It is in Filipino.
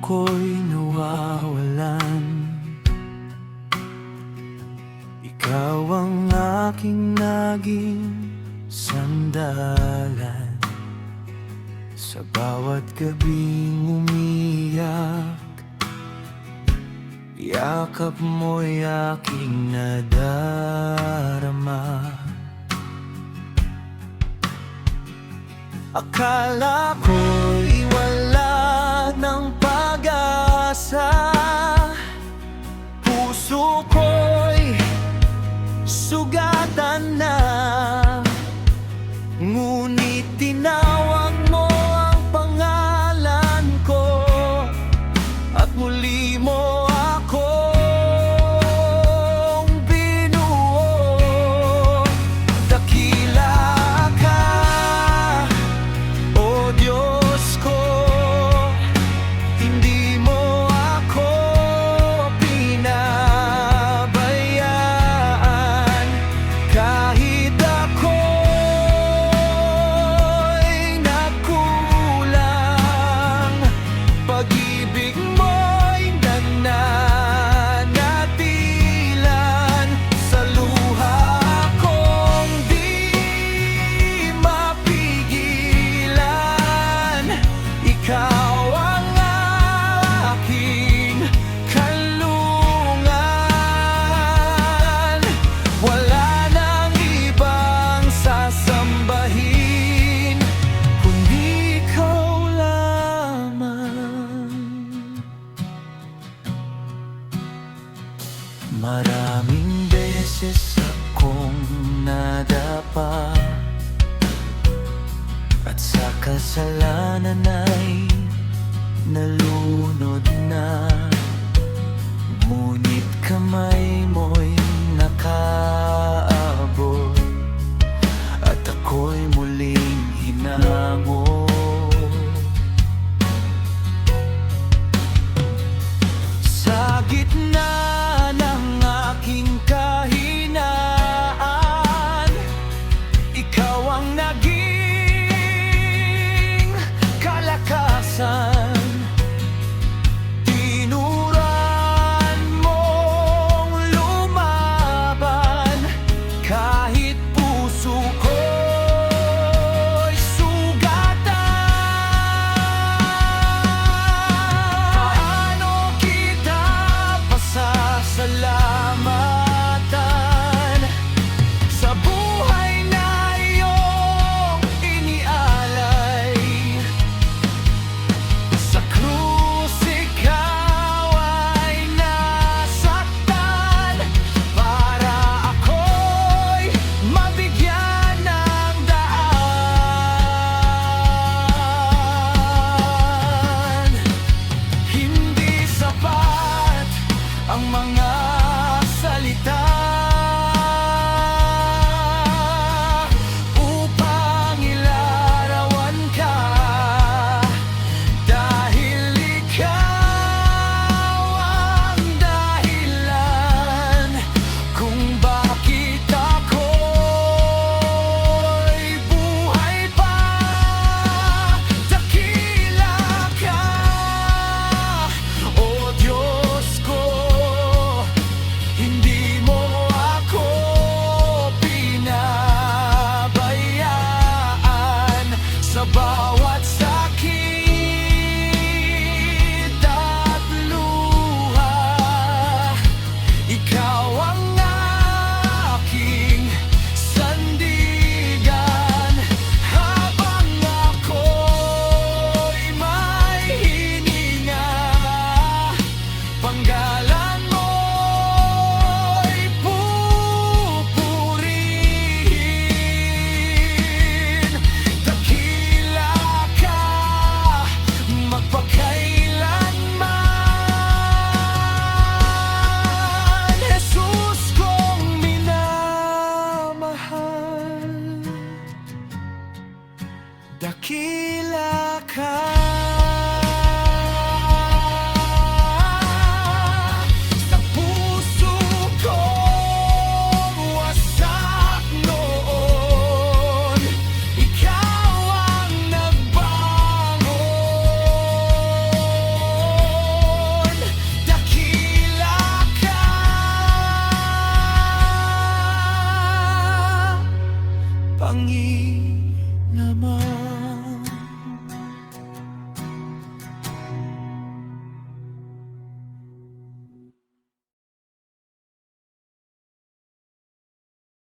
ako'y nawawalan. Ikaw ang aking naging sandalan. Sa bawat gabing umiyak, yakap mo'y aking nadarama. Akala ko'y wala ng pag-asa, puso ko'y sugatan na. Ngunit tinawag mo ang pangalan ko, at muli mo akong binuo. Dakila ka, o Diyos ko, hindi mo ako pinabayaan. Kahit ako'y nagkulang, pag-ibig mo'y nananatilan. Sa luha kong di mapigilan, ikaw ang aking kanlungan. Wala nang ibang sasambahin kundi ikaw lamang. Maraming beses akong nadapa, at sa kasalanan ay